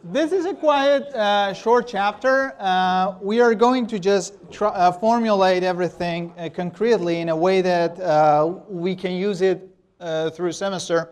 This is a quite short chapter. We are going to just formulate everything concretely in a way that we can use it through semester.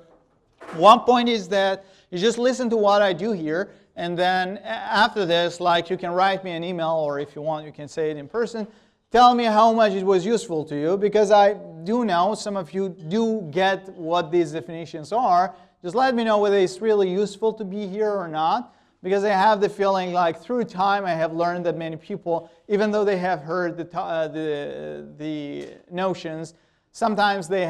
One point is that you just listen to what I do here, and then after this, like, you can write me an email, or if you want, you can say it in person. Tell me how much it was useful to you, because I do know some of you do get what these definitions are. Just let me know whether it's really useful to be here or not, because I have the feeling like through time I have learned that many people, even though they have heard the notions, sometimes they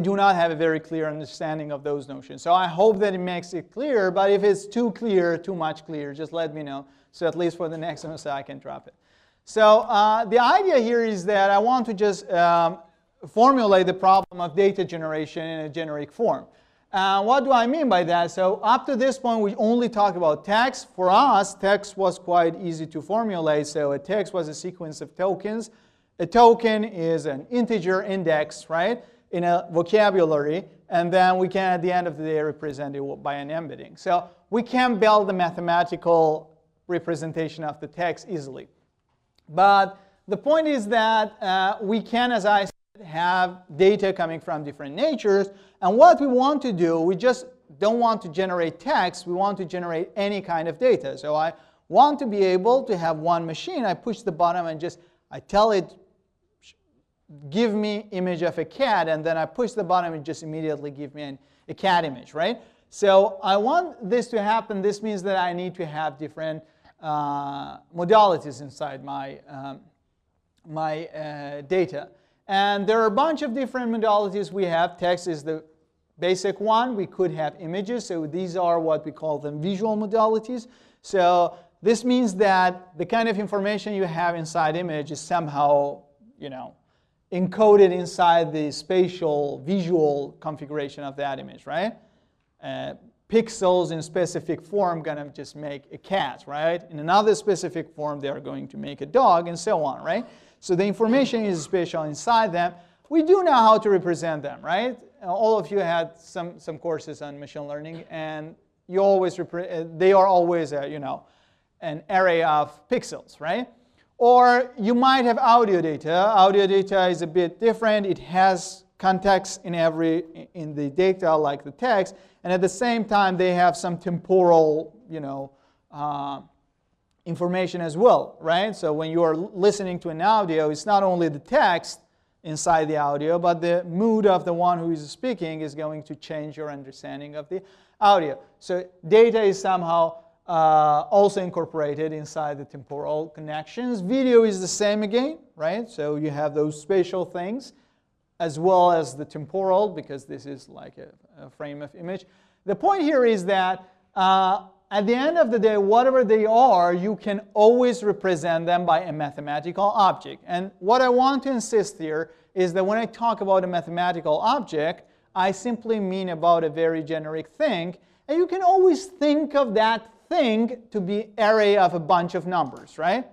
do not have a very clear understanding of those notions. So I hope that it makes it clear, but if it's too clear, too much clear, just let me know, so at least for the next semester I can drop it. So the idea here is that I want to just formulate the problem of data generation in a generic form. What do I mean by that? So up to this point, we only talked about text. For us, text was quite easy to formulate. So a text was a sequence of tokens. A token is an integer index, right, in a vocabulary. And then we can, at the end of the day, represent it by an embedding. So we can build the mathematical representation of the text easily. But the point is that we can, as I said, have data coming from different natures. And what we want to do, we just don't want to generate text. We want to generate any kind of data. So I want to be able to have one machine. I push the button and I tell it, give me image of a cat. And then I push the button and just immediately give me a cat image, right? So I want this to happen. This means that I need to have different modalities inside my data. And there are a bunch of different modalities we have. Text is the basic one. We could have images. So these are what we call them visual modalities. So this means that the kind of information you have inside image is somehow, encoded inside the spatial visual configuration of that image, right? Pixels in specific form going to just make a cat, right? In another specific form, they are going to make a dog, and so on, right? So the information is spatial inside them. We do know how to represent them, right? All of you had some courses on machine learning, and you always they are always an array of pixels, right? Or you might have audio data. Audio data is a bit different. It has context in the data, like the text, and at the same time they have some temporal, information as well, right? So when you are listening to an audio, it's not only the text inside the audio, but the mood of the one who is speaking is going to change your understanding of the audio. So data is somehow also incorporated inside the temporal connections. Video is the same again, right? So you have those spatial things as well as the temporal, because this is like a frame of image. The point here is that at the end of the day, whatever they are, you can always represent them by a mathematical object. And what I want to insist here is that when I talk about a mathematical object, I simply mean about a very generic thing. And you can always think of that thing to be array of a bunch of numbers, right?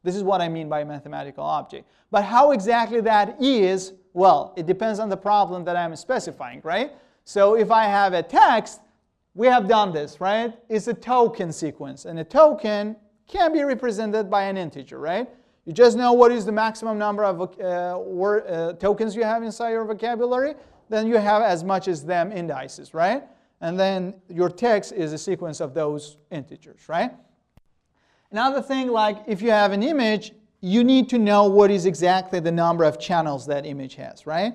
This is what I mean by a mathematical object. But how exactly that is, well, it depends on the problem that I'm specifying, right? So if I have a text, we have done this, right? It's a token sequence. And a token can be represented by an integer, right? You just know what is the maximum number of tokens you have inside your vocabulary. Then you have as much as them indices, right? And then your text is a sequence of those integers, right? Another thing, like if you have an image, you need to know what is exactly the number of channels that image has, right?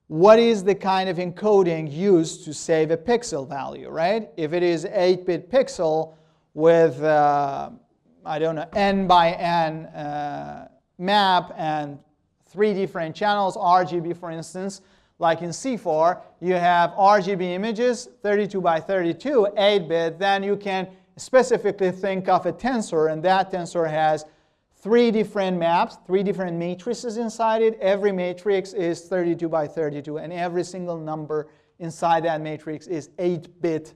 What is the kind of encoding used to save a pixel value, right? If it is 8-bit pixel with, I don't know, n by n map and 3 different channels, RGB for instance, like in C4, you have RGB images, 32 by 32, 8-bit, then you can specifically think of a tensor, and that tensor has 3 different maps, 3 different matrices inside it. Every matrix is 32 by 32, and every single number inside that matrix is 8-bit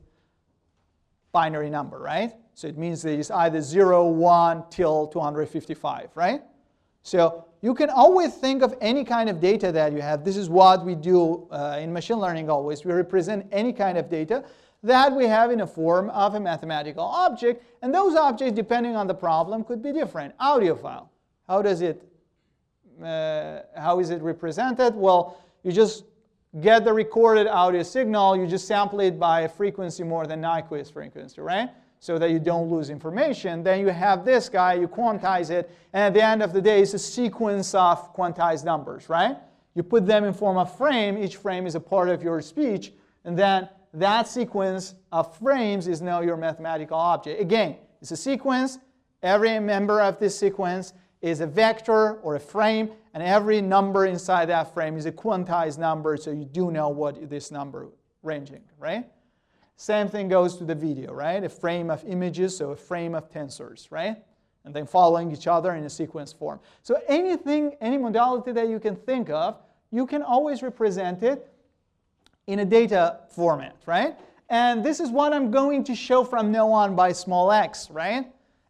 binary number, right? So it means that it's either 0, 1 till 255, right? So you can always think of any kind of data that you have. This is what we do in machine learning always. We represent any kind of data. that we have in a form of a mathematical object. And those objects, depending on the problem, could be different. Audio file. How is it represented? Well, you just get the recorded audio signal. You just sample it by a frequency more than Nyquist frequency, right? So that you don't lose information. Then you have this guy, you quantize it, and at the end of the day, it's a sequence of quantized numbers, right? You put them in form of frame. Each frame is a part of your speech, and then that sequence of frames is now your mathematical object. Again, it's a sequence. Every member of this sequence is a vector or a frame, and every number inside that frame is a quantized number, so you do know what this number ranging, right? Same thing goes to the video, right? A frame of images, so a frame of tensors, right? And then following each other in a sequence form. So anything, any modality that you can think of, you can always represent it in a data format, right? And this is what I'm going to show from now on by small x, right?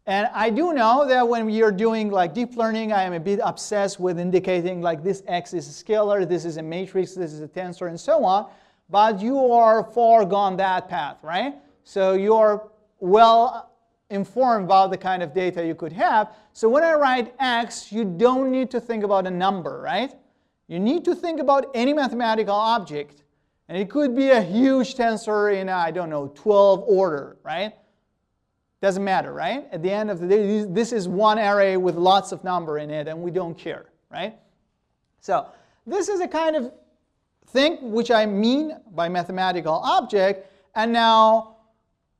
And I do know that when you're doing like deep learning, I am a bit obsessed with indicating like this x is a scalar, this is a matrix, this is a tensor, and so on. But you are far gone that path, right? So you are well informed about the kind of data you could have. So when I write x, you don't need to think about a number, right? You need to think about any mathematical object. And it could be a huge tensor in, I don't know, 12 order, right? Doesn't matter, right? At the end of the day, this is one array with lots of number in it, and we don't care, right? So this is a kind of thing which I mean by mathematical object. And now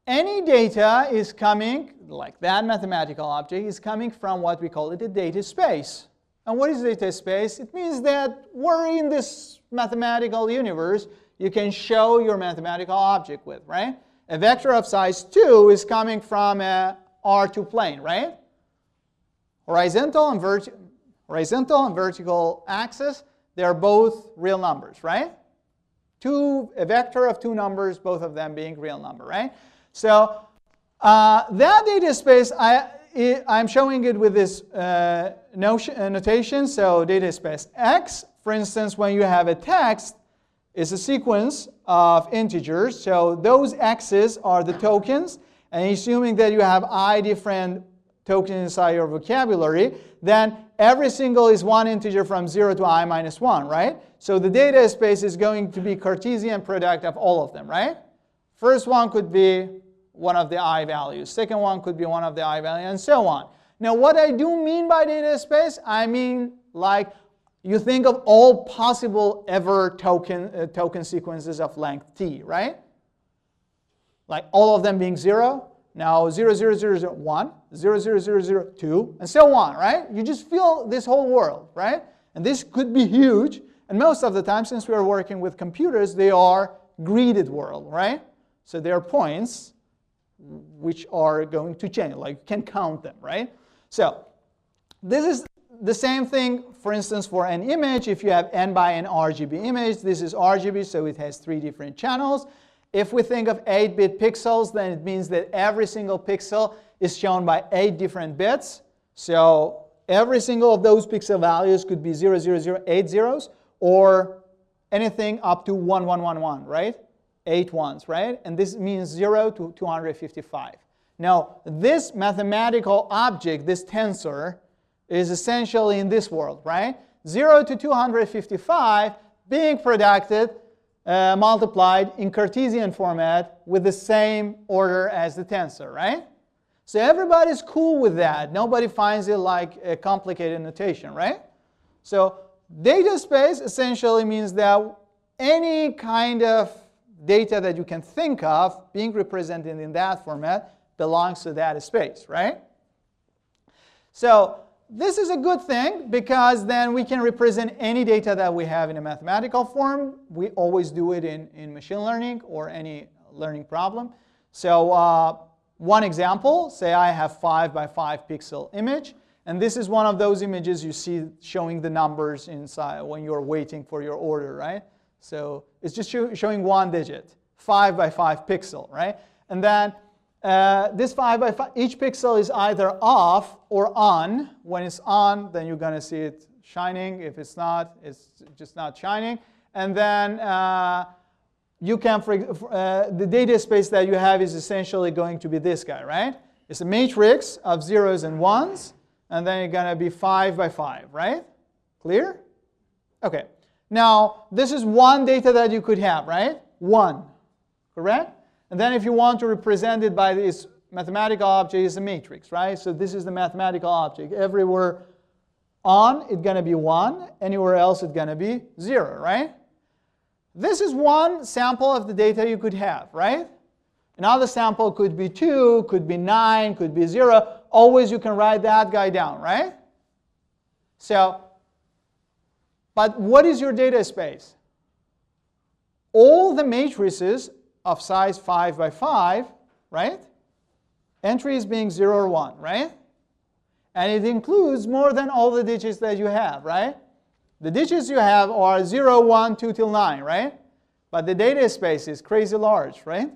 any data is coming, like that mathematical object, is coming from what we call it a data space. And what is data space? It means that we're in this mathematical universe you can show your mathematical object with, right? A vector of size 2 is coming from a R2 plane, right? Horizontal and vertical axis, they're both real numbers, right? A vector of 2 numbers, both of them being real number, right? So that data space, I'm showing it with this notation. So data space X, for instance, when you have a text, is a sequence of integers. So those x's are the tokens. And assuming that you have I different tokens inside your vocabulary, then every single is one integer from 0 to I minus 1, right? So the data space is going to be Cartesian product of all of them, right? First one could be one of the I values. Second one could be one of the I values, and so on. Now, what I do mean by data space, I mean like you think of all possible ever token sequences of length t, right? Like all of them being 0. Now 0, 0, 0, 0, 1, 0, 0, 0, 0, 2, and so on, right? You just feel this whole world, right? And this could be huge. And most of the time, since we are working with computers, they are gridded world, right? So they are points which are going to change, like you can count them, right? So this is the same thing, for instance, for an image. If you have n by n RGB image, this is RGB, so it has 3 different channels. If we think of 8-bit pixels, then it means that every single pixel is shown by 8 different bits. So every single of those pixel values could be 0, 0, 0, 8 zeros, or anything up to 1, 1, 1, 1, right? 8 ones, right? And this means 0 to 255. Now, this mathematical object, this tensor, is essentially in this world, right? 0 to 255 being multiplied in Cartesian format with the same order as the tensor, right? So everybody's cool with that. Nobody finds it like a complicated notation, right? So data space essentially means that any kind of data that you can think of being represented in that format belongs to that space, right? So this is a good thing because then we can represent any data that we have in a mathematical form. We always do it in machine learning or any learning problem. So one example, say I have 5 by 5 pixel image. And this is one of those images you see showing the numbers inside when you're waiting for your order, right? So it's just showing one digit, 5 by 5 pixel, right? And then this 5 by 5, each pixel is either off or on. When it's on, then you're going to see it shining. If it's not, it's just not shining. And then you can, the data space that you have is essentially going to be this guy, right? It's a matrix of zeros and ones, and then it's going to be 5 by 5, right? Clear? Okay. Now, this is one data that you could have, right? 1, correct? And then if you want to represent it by this mathematical object, it's a matrix, right? So this is the mathematical object. Everywhere on, it's going to be 1. Anywhere else, it's going to be 0, right? This is one sample of the data you could have, right? Another sample could be 2, could be 9, could be 0. Always you can write that guy down, right? So, but what is your data space? All the matrices of size 5 by 5, right? Entries being 0 or 1, right? And it includes more than all the digits that you have, right? The digits you have are 0, 1, 2 till 9, right? But the data space is crazy large, right?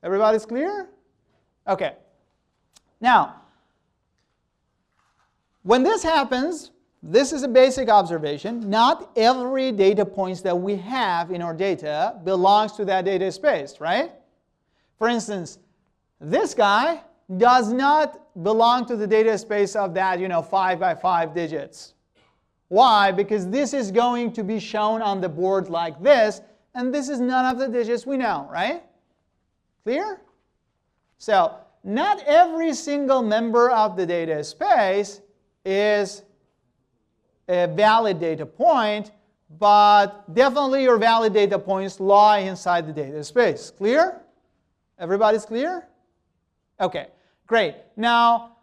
Everybody's clear? Okay. Now, when this happens, this is a basic observation. Not every data points that we have in our data belongs to that data space, right? For instance, this guy does not belong to the data space of that, 5 by 5 digits. Why? Because this is going to be shown on the board like this, and this is none of the digits we know, right? Clear? So, not every single member of the data space is a valid data point, but definitely your valid data points lie inside the data space. Clear? Everybody's clear? Okay, great. Now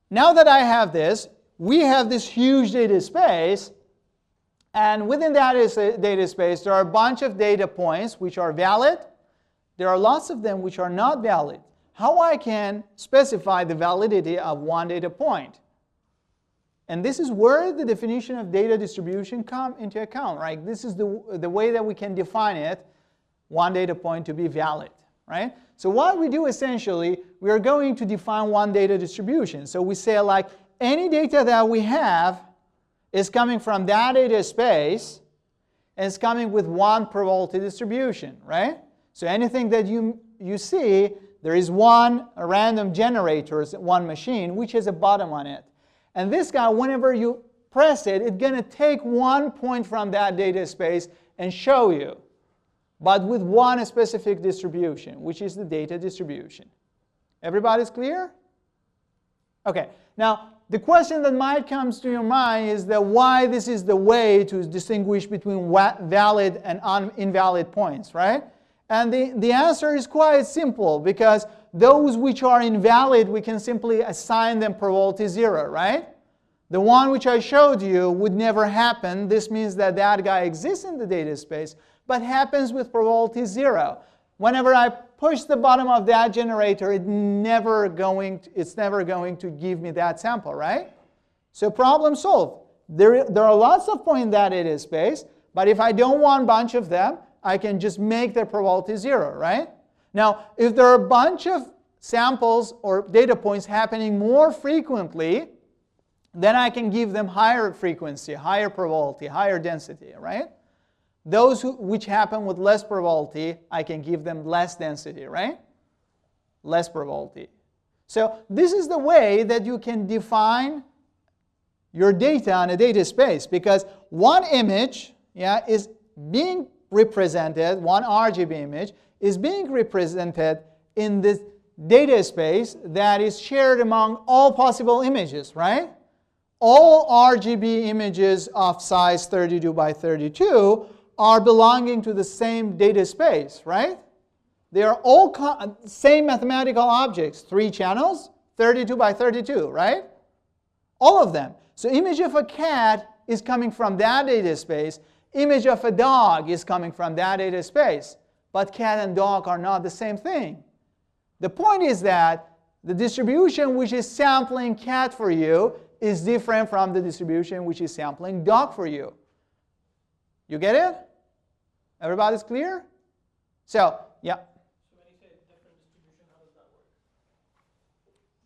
that I have this, we have this huge data space, and within that data space, there are a bunch of data points which are valid. There are lots of them which are not valid. How I can specify the validity of one data point? And this is where the definition of data distribution comes into account, right? This is the way that we can define it, one data point to be valid, right? So what we do essentially, we are going to define one data distribution. So we say like any data that we have is coming from that data space and it's coming with one probability distribution, right? So anything that you see, there is one random generator, one machine, which has a bottom on it. And this guy, whenever you press it, it's going to take one point from that data space and show you, but with one specific distribution, which is the data distribution. Everybody's clear? Okay. Now, the question that might come to your mind is that why this is the way to distinguish between valid and invalid points, right? And the answer is quite simple, because those which are invalid, we can simply assign them probability 0, right? The one which I showed you would never happen. This means that that guy exists in the data space, but happens with probability 0. Whenever I push the bottom of that generator, it's never going to give me that sample, right? So problem solved. There are lots of points in that data space, but if I don't want a bunch of them, I can just make their probability 0, right? Now, if there are a bunch of samples or data points happening more frequently, then I can give them higher frequency, higher probability, higher density, right? Those which happen with less probability, I can give them less density, right? Less probability. So this is the way that you can define your data on a data space, because one image is being represented, one RGB image is being represented in this data space that is shared among all possible images, right? All RGB images of size 32 by 32 are belonging to the same data space, right? They are all same mathematical objects, 3 channels, 32 by 32, right? All of them. So image of a cat is coming from that data space. Image of a dog is coming from that data space. But cat and dog are not the same thing. The point is that the distribution which is sampling cat for you is different from the distribution which is sampling dog for you. You get it? Everybody's clear? So, yeah. So when you say different distribution, how does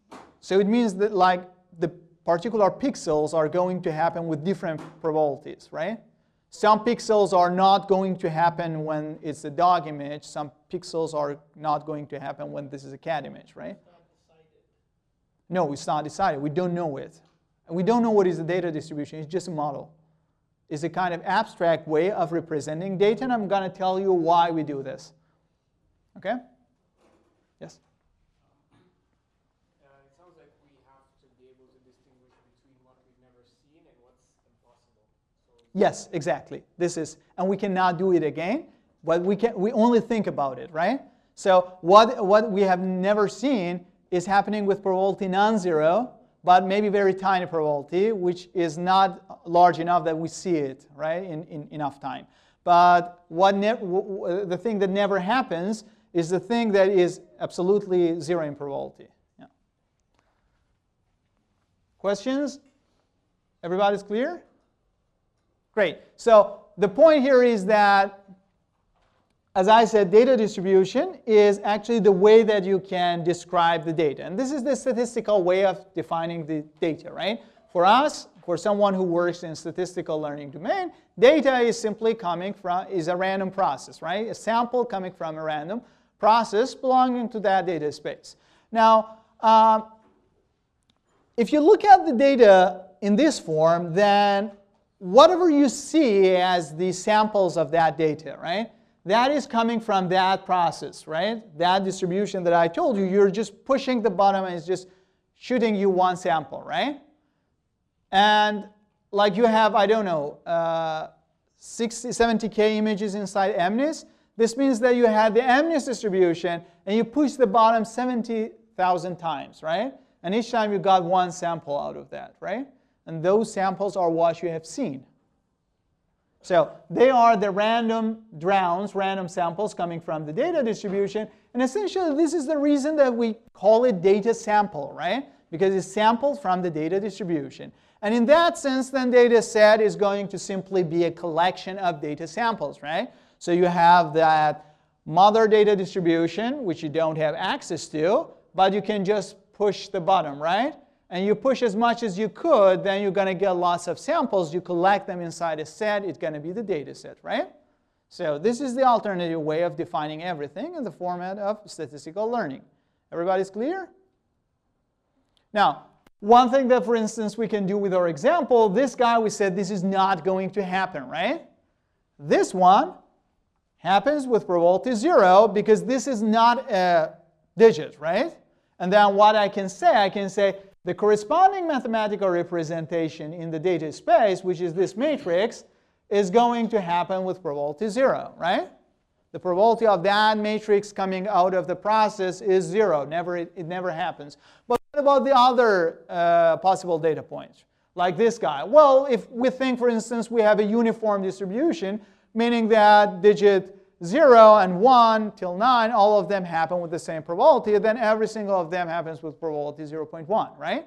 that work? So it means that like the particular pixels are going to happen with different probabilities, right? Some pixels are not going to happen when it's a dog image. Some pixels are not going to happen when this is a cat image, right? It's not decided. No, it's not decided. We don't know it. And we don't know what is the data distribution. It's just a model. It's a kind of abstract way of representing data, and I'm going to tell you why we do this. Okay? Yes? It sounds like we have to be able to distinguish between what we've never seen and what's impossible. Yes, exactly. This is, and we cannot do it again, but we only think about it, right? So what we have never seen is happening with probability non-zero, but maybe very tiny probability, which is not large enough that we see it, right, in enough time. But the thing that never happens is the thing that is absolutely zero in probability. Yeah. Questions? Everybody's clear? Great. So the point here is that, as I said, data distribution is actually the way that you can describe the data. And this is the statistical way of defining the data, right? For us, for someone who works in statistical learning domain, data is simply coming from, is a random process, right? A sample coming from a random process belonging to that data space. Now, if you look at the data in this form, then whatever you see as the samples of that data, right? That is coming from that process, right? That distribution that I told you, you're just pushing the bottom and it's just shooting you one sample, right? And like you have, I don't know, 60, 70K images inside MNIST. This means that you had the MNIST distribution and you push the bottom 70,000 times, right? And each time you got one sample out of that, right? And those samples are what you have seen. So they are the random rounds, random samples coming from the data distribution. And essentially, this is the reason that we call it data sample, right? Because it's sampled from the data distribution. And in that sense, then data set is going to simply be a collection of data samples, right? So you have that mother data distribution, which you don't have access to, but you can just push the bottom, right? And you push as much as you could, then you're going to get lots of samples. You collect them inside a set. It's going to be the data set, right? So this is the alternative way of defining everything in the format of statistical learning. Everybody's clear? Now, one thing that, for instance, we can do with our example, this guy, we said this is not going to happen, right? This one happens with probability 0 because this is not a digit, right? And then what I can say, the corresponding mathematical representation in the data space, which is this matrix, is going to happen with probability 0, right? The probability of that matrix coming out of the process is 0. It never happens. But what about the other possible data points, like this guy? Well, if we think, for instance, we have a uniform distribution, meaning that digit 0 and 1 till 9, all of them happen with the same probability, then every single of them happens with probability 0.1, right?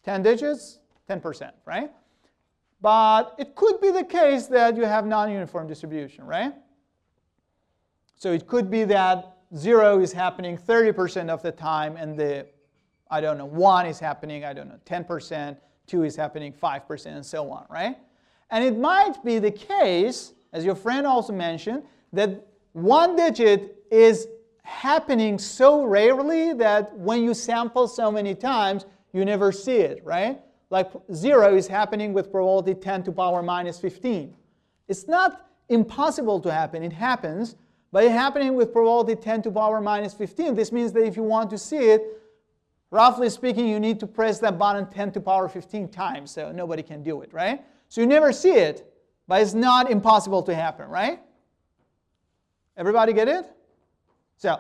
10 digits, 10%, right? But it could be the case that you have non-uniform distribution, right? So it could be that 0 is happening 30% of the time, and the, 1 is happening, 10%, 2 is happening 5%, and so on, right? And it might be the case, as your friend also mentioned, that one digit is happening so rarely that when you sample so many times, you never see it, right? Like 0 is happening with probability 10 to the power minus 15. It's not impossible to happen. It happens, but it's happening with probability 10 to the power minus 15. This means that if you want to see it, roughly speaking, you need to press that button 10 to the power 15 times, so nobody can do it, right? So you never see it, but it's not impossible to happen, right? Everybody get it? So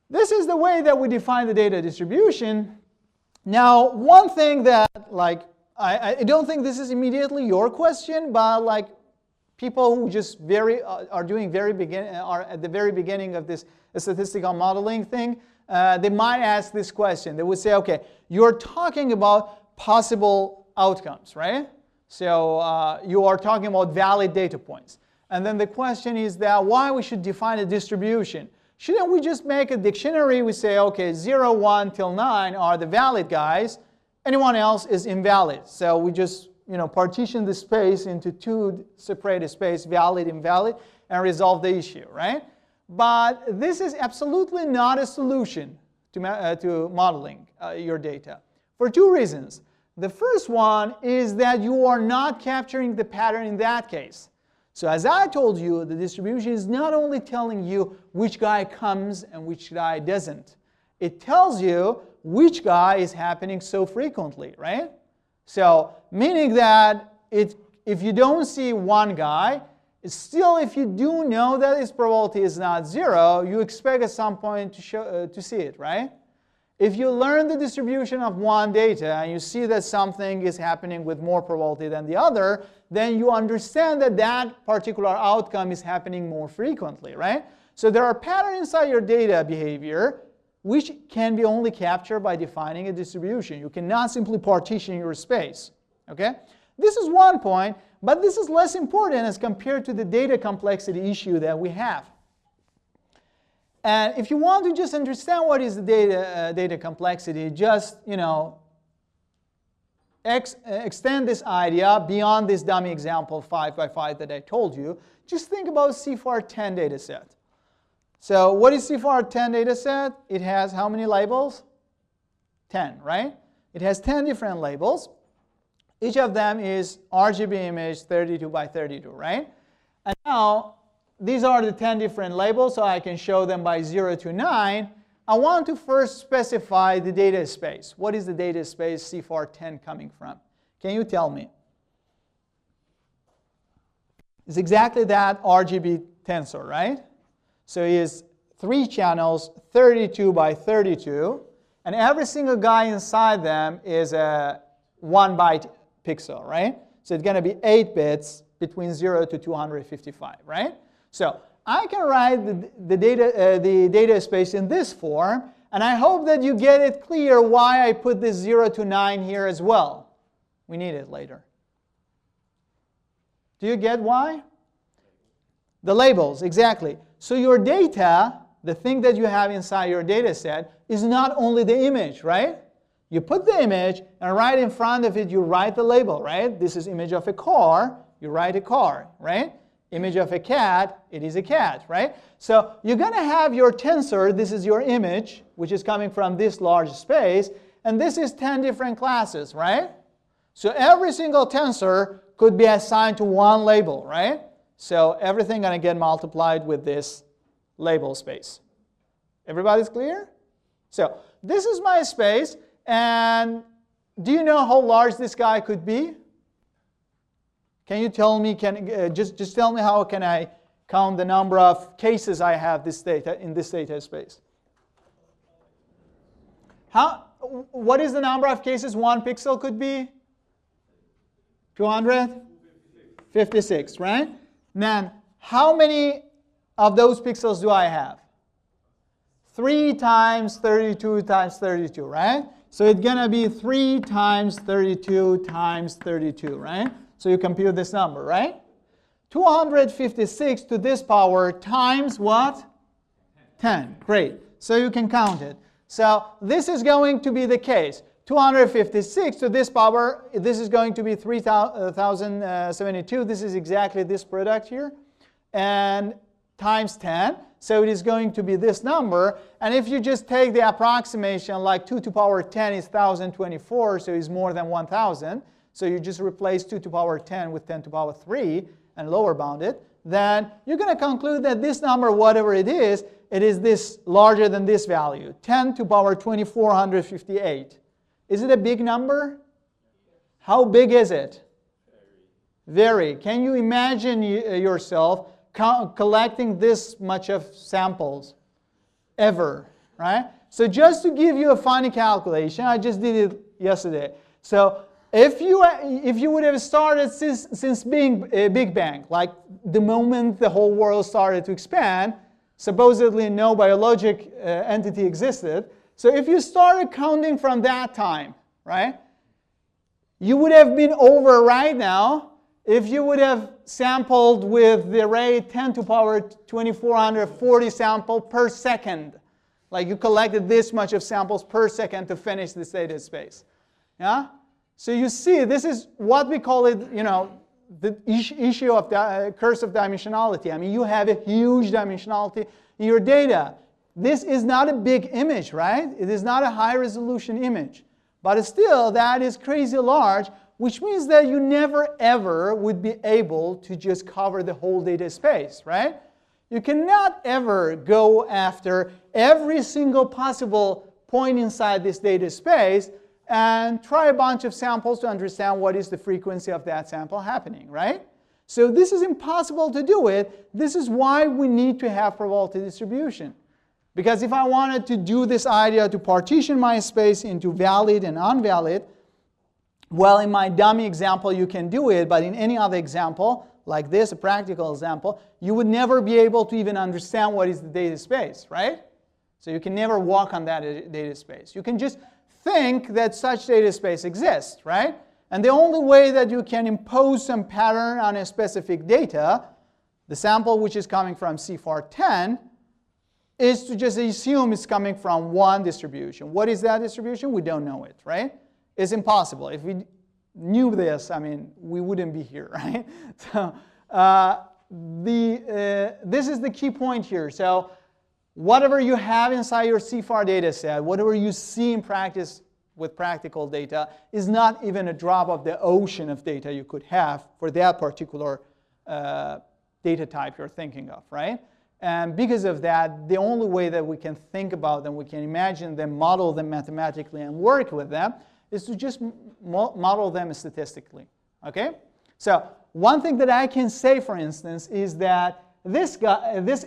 this is the way that we define the data distribution. Now, one thing that, I don't think this is immediately your question, but people who just are at the very beginning of this statistical modeling thing, they might ask this question. They would say, okay, you're talking about possible outcomes, right? So you are talking about valid data points. And then the question is that why we should define a distribution. Shouldn't we just make a dictionary? We say, okay, 0, 1 till 9 are the valid guys. Anyone else is invalid. So we just, partition the space into two separated space, valid, invalid, and resolve the issue, right? But this is absolutely not a solution to modeling your data for two reasons. The first one is that you are not capturing the pattern in that case. So as I told you, the distribution is not only telling you which guy comes and which guy doesn't. It tells you which guy is happening so frequently, right? So meaning that if you don't see one guy, still if you do know that its probability is not 0, you expect at some point to see it, right? If you learn the distribution of one data and you see that something is happening with more probability than the other, then you understand that that particular outcome is happening more frequently, right? So there are patterns inside your data behavior which can be only captured by defining a distribution. You cannot simply partition your space, okay? This is one point, but this is less important as compared to the data complexity issue that we have. And if you want to just understand what is the data complexity, just extend this idea beyond this dummy example 5 by 5 that I told you. Just think about CFAR10 data set. So what is CFAR10 data set? It has how many labels? 10, right? It has 10 different labels. Each of them is RGB image 32 by 32, right? And now these are the 10 different labels, so I can show them by 0 to 9. I want to first specify the data space. What is the data space CFAR10 coming from? Can you tell me? It's exactly that RGB tensor, right? So it is 3 channels, 32 by 32, and every single guy inside them is a 1 byte pixel, right? So it's going to be 8 bits between 0 to 255, right? So I can write the data space in this form, and I hope that you get it clear why I put this 0 to 9 here as well. We need it later. Do you get why? The labels, exactly. So your data, the thing that you have inside your data set, is not only the image, right? You put the image, and right in front of it, you write the label, right? This is image of a car, you write a car, right? Image of a cat, it is a cat, right? So you're going to have your tensor, this is your image, which is coming from this large space, and this is 10 different classes, right? So every single tensor could be assigned to one label, right? So everything going to get multiplied with this label space. Everybody's clear? So this is my space, and do you know how large this guy could be? Can you tell me, just tell me how can I count the number of cases I have in this data space? What is the number of cases one pixel could be? 256, right? Then how many of those pixels do I have? 3 times 32 times 32, right? So it's going to be 3 times 32 times 32, right? So you compute this number, right? 256 to this power times what? 10. Great. So you can count it. So this is going to be the case. 256 to this power, this is going to be 3072. This is exactly this product here. And times 10. So it is going to be this number. And if you just take the approximation, like 2 to the power 10 is 1024, so it's more than 1000. So you just replace 2 to the power 10 with 10 to the power 3 and lower bound it. Then you're going to conclude that this number, whatever it is this larger than this value, 10 to the power 2458. Is it a big number? How big is it? Very. Can you imagine yourself collecting this much of samples ever, right? So just to give you a funny calculation, I just did it yesterday. So if you would have started since being a Big Bang, like the moment the whole world started to expand, supposedly no biologic entity existed. So if you started counting from that time, right, you would have been over right now if you would have sampled with the rate 10 to the power 2440 sample per second. Like you collected this much of samples per second to finish this data space. Yeah? So you see, this is what we call it, the issue of the curse of dimensionality. I mean, you have a huge dimensionality in your data. This is not a big image, right? It is not a high resolution image. But still, that is crazy large, which means that you never ever would be able to just cover the whole data space, right? You cannot ever go after every single possible point inside this data space and try a bunch of samples to understand what is the frequency of that sample happening, right? So this is impossible to do it. This is why we need to have probability distribution. Because if I wanted to do this idea to partition my space into valid and invalid, well, in my dummy example, you can do it, but in any other example, like this, a practical example, you would never be able to even understand what is the data space, right? So you can never walk on that data space. You can just think that such data space exists, right? And the only way that you can impose some pattern on a specific data, the sample which is coming from CFAR10, is to just assume it's coming from one distribution. What is that distribution? We don't know it, right? It's impossible. If we knew this, I mean, we wouldn't be here, right? So this is the key point here. So whatever you have inside your CFAR data set, whatever you see in practice with practical data, is not even a drop of the ocean of data you could have for that particular data type you're thinking of, right? And because of that, the only way that we can think about them, we can imagine them, model them mathematically, and work with them, is to just model them statistically, okay? So one thing that I can say, for instance, is that this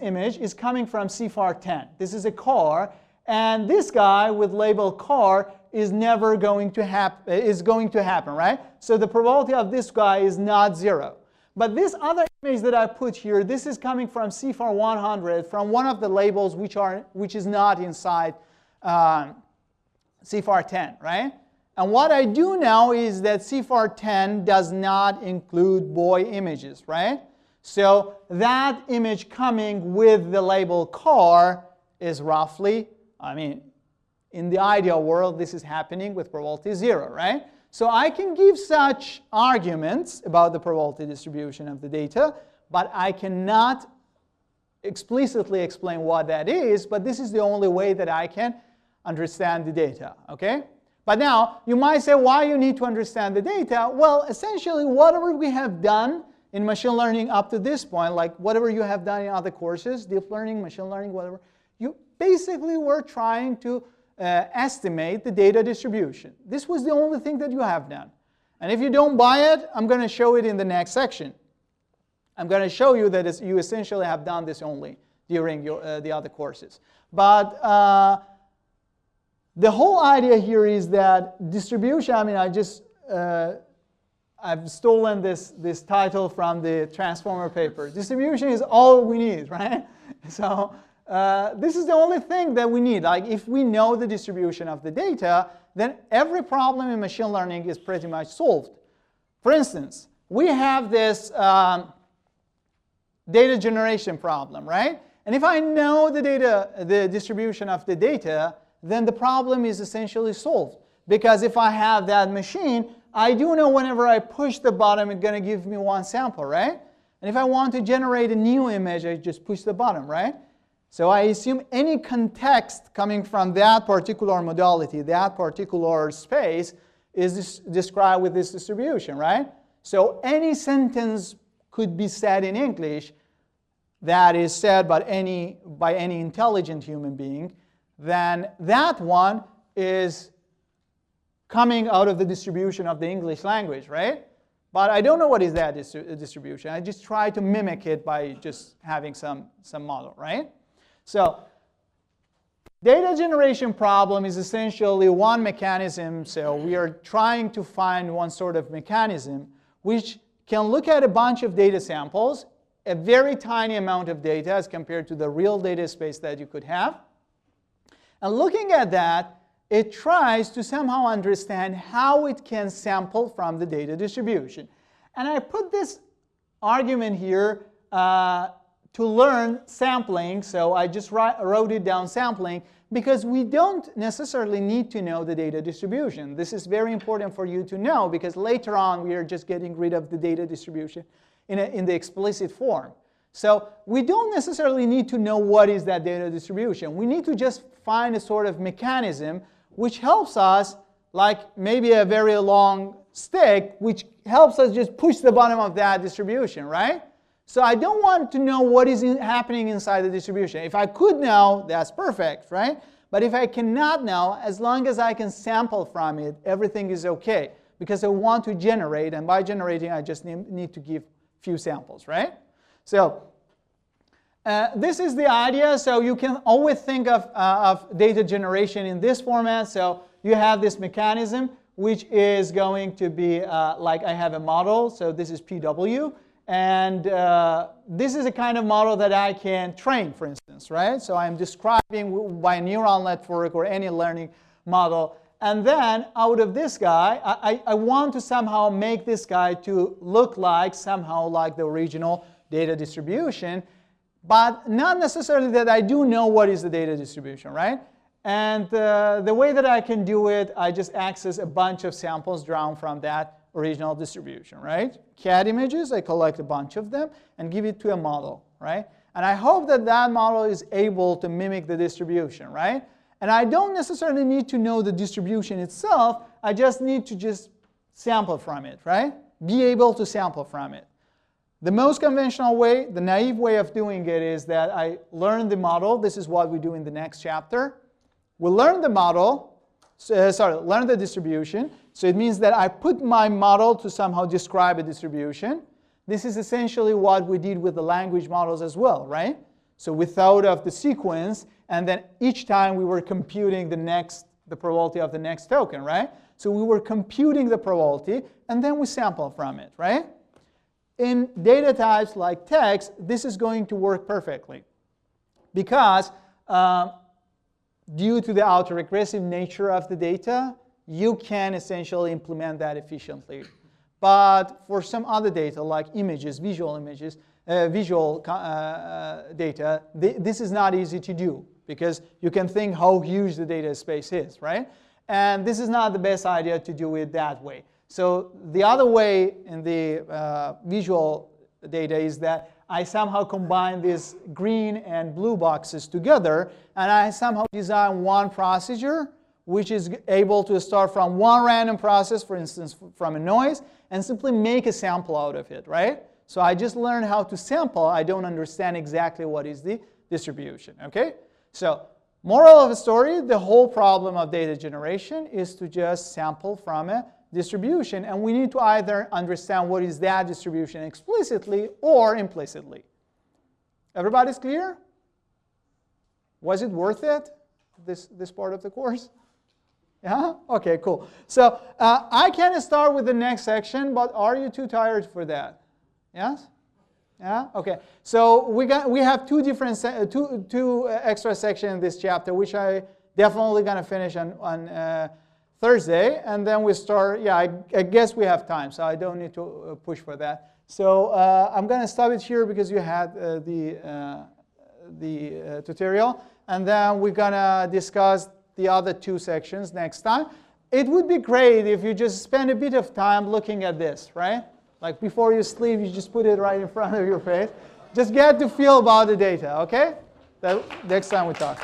image is coming from CFAR10. This is a car, and this guy with label car is never going to happen, right? So the probability of this guy is not 0. But this other image that I put here, this is coming from CFAR100, from one of the labels which is not inside CFAR10, right? And what I do now is that CFAR10 does not include boy images, right? So that image coming with the label car is roughly, I mean, in the ideal world, this is happening with probability 0, right? So I can give such arguments about the probability distribution of the data, but I cannot explicitly explain what that is, but this is the only way that I can understand the data, okay? But now, you might say, why you need to understand the data? Well, essentially, whatever we have done in machine learning up to this point, like whatever you have done in other courses, deep learning, machine learning, whatever, you basically were trying to estimate the data distribution. This was the only thing that you have done. And if you don't buy it, I'm going to show it in the next section. I'm going to show you that you essentially have done this only during the other courses. But the whole idea here is that distribution, I mean, I've stolen this title from the Transformer paper. Distribution is all we need, right? So this is the only thing that we need. Like, if we know the distribution of the data, then every problem in machine learning is pretty much solved. For instance, we have this data generation problem, right? And if I know the distribution of the data, then the problem is essentially solved. Because if I have that machine, I do know whenever I push the button, it's going to give me one sample, right? And if I want to generate a new image, I just push the button, right? So I assume any context coming from that particular modality, that particular space, is described with this distribution, right? So any sentence could be said in English that is said by any intelligent human being, then that one is coming out of the distribution of the English language, right? But I don't know what is that distribution. I just try to mimic it by just having some model, right? So data generation problem is essentially one mechanism. So we are trying to find one sort of mechanism which can look at a bunch of data samples, a very tiny amount of data as compared to the real data space that you could have. And looking at that, it tries to somehow understand how it can sample from the data distribution. And I put this argument here to learn sampling. So I just wrote it down, sampling, Because we don't necessarily need to know the data distribution. This is very important for you to know, because later on we are just getting rid of the data distribution in the explicit form. So we don't necessarily need to know what is that data distribution. We need to just find a sort of mechanism which helps us, like maybe a very long stick, which helps us just push the bottom of that distribution, right? So I don't want to know what is happening inside the distribution. If I could know, that's perfect, right? But if I cannot know, as long as I can sample from it, everything is okay. Because I want to generate, and by generating, I just need to give few samples, right? So this is the idea. So you can always think of data generation in this format. So you have this mechanism, which is going to be like I have a model. So this is PW. And this is a kind of model that I can train, for instance, right? So I'm describing by a neural network or any learning model. And then out of this guy, I want to somehow make this guy to look like somehow like the original data distribution, but not necessarily that I do know what is the data distribution, right? And the way that I can do it, I just access a bunch of samples drawn from that original distribution, right? CAD images, I collect a bunch of them and give it to a model, right? And I hope that that model is able to mimic the distribution, right? And I don't necessarily need to know the distribution itself. I just need to just sample from it, right? Be able to sample from it. The most conventional way, the naive way of doing it is that I learn the model. This is what we do in the next chapter. We learn the model. Learn the distribution. So it means that I put my model to somehow describe a distribution. This is essentially what we did with the language models as well, right? So we thought of the sequence, and then each time we were computing the probability of the next token, right? So we were computing the probability, and then we sample from it, right? In data types like text, this is going to work perfectly, because due to the autoregressive nature of the data, you can essentially implement that efficiently. But for some other data, like images, visual data, this is not easy to do, because you can think how huge the data space is, right? And this is not the best idea to do it that way. So the other way in the visual data is that I somehow combine these green and blue boxes together, and I somehow design one procedure which is able to start from one random process, for instance, from a noise, and simply make a sample out of it, right? So I just learned how to sample. I don't understand exactly what is the distribution, okay? So moral of the story, the whole problem of data generation is to just sample from a distribution, and we need to either understand what is that distribution explicitly or implicitly. Everybody's clear? Was it worth it, this part of the course? Yeah? Okay, cool. So I can start with the next section, but are you too tired for that? Yes? Yeah? Okay. So we have two extra sections in this chapter, which I definitely going to finish on Thursday, and then we start. Yeah, I guess we have time, so I don't need to push for that. So I'm going to stop it here because you had the tutorial, and then we're going to discuss the other two sections next time. It would be great if you just spend a bit of time looking at this, right? Like before you sleep, you just put it right in front of your face. Just get to feel about the data, okay? Next time we talk.